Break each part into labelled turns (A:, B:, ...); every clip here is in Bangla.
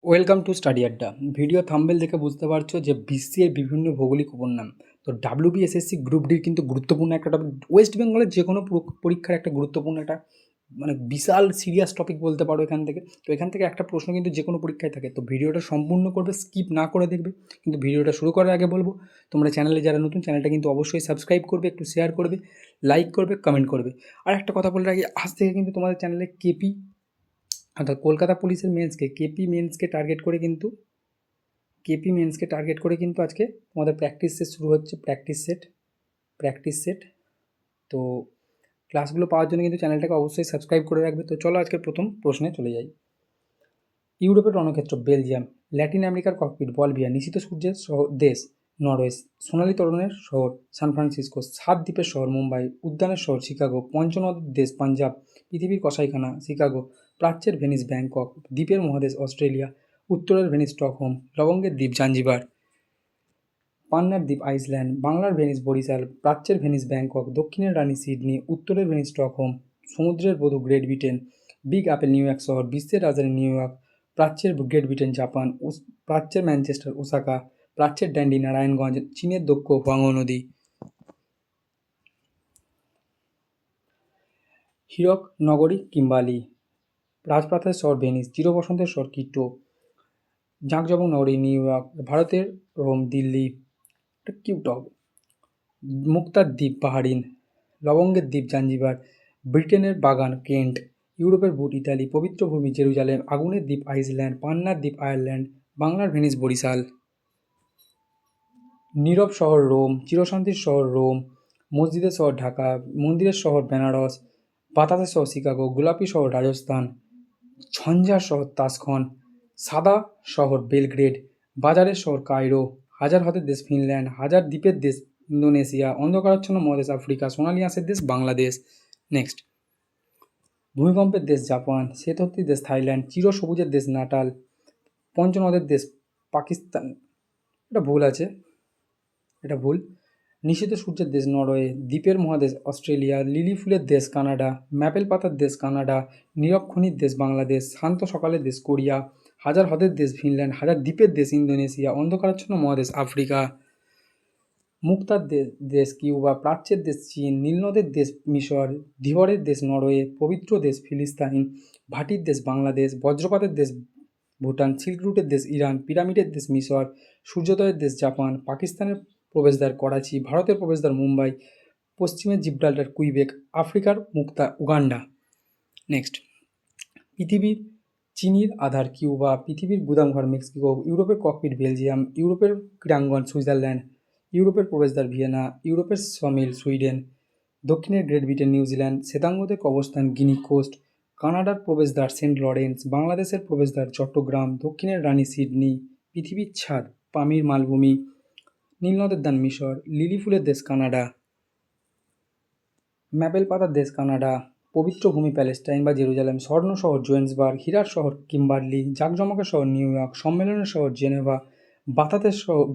A: ওয়েলকাম টু স্টাডি আড্ডা। ভিডিও থাম্বনেল দেখে বুঝতে পারছো যে বিশ্বের বিভিন্ন ভৌগোলিক উপনাম। তো ডাব্লিউবিএসএসসি গ্রুপ ডির কিন্তু গুরুত্বপূর্ণ একটা টপিক, ওয়েস্ট বেঙ্গলের যে কোনো পরীক্ষার একটা গুরুত্বপূর্ণ একটা বিশাল সিরিয়াস টপিক বলতে পারো এখান থেকে। তো এখান থেকে একটা প্রশ্ন কিন্তু যে কোনো পরীক্ষায় থাকে। তো ভিডিওটা সম্পূর্ণ করবে, স্কিপ না করে দেখবে। কিন্তু ভিডিওটা শুরু করার আগে বলবো, তোমরা চ্যানেলে যারা নতুন, চ্যানেলটা কিন্তু অবশ্যই সাবস্ক্রাইব করবে, একটু শেয়ার করবে, লাইক করবে, কমেন্ট করবে। আর একটা কথা বলে রাখি, আজ থেকে কিন্তু তোমাদের চ্যানেলে কেপি অর্থাৎ কলকাতা পুলিশের মেন্সকে মেন্সকে টার্গেট করে কিন্তু আজকে তোমাদের প্র্যাকটিস সেট শুরু হচ্ছে। Practice set. তো ক্লাসগুলো পাওয়ার জন্য কিন্তু চ্যানেলটাকে অবশ্যই সাবস্ক্রাইব করে রাখবে। তো চলো আজকে প্রথম প্রশ্নে চলে যাই। ইউরোপের রণক্ষেত্র বেলজিয়াম, ল্যাটিন আমেরিকার ককপিট বলভিয়া, নিশীথ সূর্যের দেশ নরওয়ে, সোনালী তরুণের শহর সান ফ্রান্সিসকো, 7 দ্বীপের শহর মুম্বাই, উদ্যানের শহর শিকাগো, পঞ্চনদের দেশ পাঞ্জাব, পৃথিবীর কসাইখানা শিকাগো, প্রাচ্যের ভেনিস ব্যাংকক, দ্বীপের মহাদেশ অস্ট্রেলিয়া, উত্তরের ভেনিস স্টকহোম, লবঙ্গের দ্বীপ জাঞ্জিবার, পান্নার দ্বীপ আইসল্যান্ড, বাংলার ভেনিস বরিশাল, প্রাচ্যের ভেনিস ব্যাংকক, দক্ষিণের রানী সিডনি, উত্তরের ভেনিস স্টকহোম, সমুদ্রের বধূ great Britain, big Apple new York শহর, বিশ্বের রাজধানী নিউ ইয়র্ক, প্রাচ্যের গ্রেট ব্রিটেন জাপান, প্রাচ্যের ম্যানচেস্টার ওসাকা, প্রাচ্যের ড্যান্ডি নারায়ণগঞ্জ, চীনের দক্ষ হুয়াংহো নদী, হীরক নগরী কিম্বালি, রাজপ্রাসাদের শহর ভেনিস, চিরবসন্তের শহর কিটো, জাঁকজমক নগরী নিউ ইয়র্ক, ভারতের রোম দিল্লি, এটা কিউট হবে, মুক্তার দ্বীপ বাহরিন, লবঙ্গের দ্বীপ জাঞ্জিবার, ব্রিটেনের বাগান কেন্ট, ইউরোপের বুট ইতালি, পবিত্র ভূমি জেরুজালেম, আগুনের দ্বীপ আইসল্যান্ড, পান্নার দ্বীপ আয়ারল্যান্ড, বাংলার ভেনিস বরিশাল, নীরব শহর রোম, চিরশান্তির শহর রোম, মসজিদের শহর ঢাকা, মন্দিরের শহর বেনারস, বাতাসের শহর শিকাগো, গোলাপি শহর রাজস্থান, ঝঞ্ঝার শহর তাসখন, সাদা শহর বেলগ্রেড, বাজারের শহর কায়রো, হাজার হ্রদের দেশ ফিনল্যান্ড, হাজার দ্বীপের দেশ ইন্দোনেশিয়া, অন্ধকারাচ্ছন্ন মহাদেশ আফ্রিকা, সোনালী আঁশের দেশ বাংলাদেশ। নেক্সট, ভূমিকম্পের দেশ জাপান, শ্বেতহস্তির দেশ থাইল্যান্ড, চিরসবুজের দেশ নাটাল, পঞ্চনদের দেশ পাকিস্তান, এটা ভুল, নিষিদ্ধ সূর্যের দেশ নরওয়ে, দ্বীপের মহাদেশ অস্ট্রেলিয়া, লিলি ফুলের দেশ কানাডা, ম্যাপেল পাতার দেশ কানাডা, নীরবখনির দেশ বাংলাদেশ, শান্ত সকালের দেশ কোরিয়া, হাজার হ্রদের দেশ ফিনল্যান্ড, হাজার দ্বীপের দেশ ইন্দোনেশিয়া, অন্ধকারাচ্ছন্ন মহাদেশ আফ্রিকা, মুক্তার দেশ কিউবা, প্রাচ্যের দেশ চীন, নীলনদের দেশ মিশর, ধীবরের দেশ নরওয়ে, পবিত্র দেশ ফিলিস্তাইন, ভাটির দেশ বাংলাদেশ, বজ্রপাতের দেশ ভুটান, সিল্ক রুটের দেশ ইরান, পিরামিডের দেশ মিশর, সূর্যোদয়ের দেশ জাপান, পাকিস্তানের প্রবেশদ্বার করাচি, ভারতের প্রবেশদ্বার মুম্বাই, পশ্চিমের জিব্রাল্টার কুইবেক, আফ্রিকার মুক্তা উগান্ডা। নেক্সট, পৃথিবীর চিনির আধার কিউবা, পৃথিবীর গুদামঘর মেক্সিকো, ইউরোপের ককপিট বেলজিয়াম, ইউরোপের ক্রীড়াঙ্গন সুইজারল্যান্ড, ইউরোপের প্রবেশদ্বার ভিয়েনা, ইউরোপের সমিল সুইডেন, দক্ষিণের গ্রেট ব্রিটেন নিউজিল্যান্ড, শ্বেতাঙ্গদের অবস্থান গিনি কোস্ট, কানাডার প্রবেশদ্বার সেন্ট লরেন্স, বাংলাদেশের প্রবেশদ্বার চট্টগ্রাম, দক্ষিণের রানী সিডনি, পৃথিবীর ছাদ পামির মালভূমি, নীলনদের দ্বার মিশর, লিলি ফুলের দেশ কানাডা, ম্যাপেল পাতার দেশ কানাডা, পবিত্র ভূমি প্যালেস্টাইন বা জেরুজালেম, স্বর্ণ শহর জোয়েন্সবার্গ, হীরার শহর কিম্বার্লি, জাঁকজমকের শহর নিউ ইয়র্ক, সম্মেলনের শহর জেনেভা,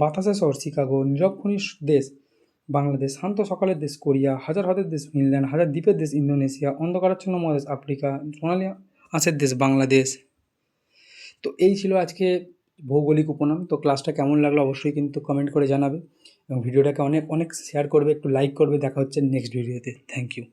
A: বাতাসের শহর শিকাগো, নীরবখনির দেশ বাংলাদেশ, শান্ত সকালের দেশ কোরিয়া, হাজার হ্রদের দেশ ফিনল্যান্ড, হাজার দ্বীপের দেশ ইন্দোনেশিয়া, অন্ধকারাচ্ছন্ন মহাদেশ আফ্রিকা, সোনালী আঁশের দেশ বাংলাদেশ। তো এই ছিল আজকে ভৌগোলিক উপনাম। তো ক্লাসটা কেমন লাগলো অবশ্যই কিন্তু কমেন্ট করে জানাবে এবং ভিডিওটাকে অনেক অনেক শেয়ার করবে, একটু লাইক করবে। দেখা হচ্ছে নেক্সট ভিডিওতে। Thank you.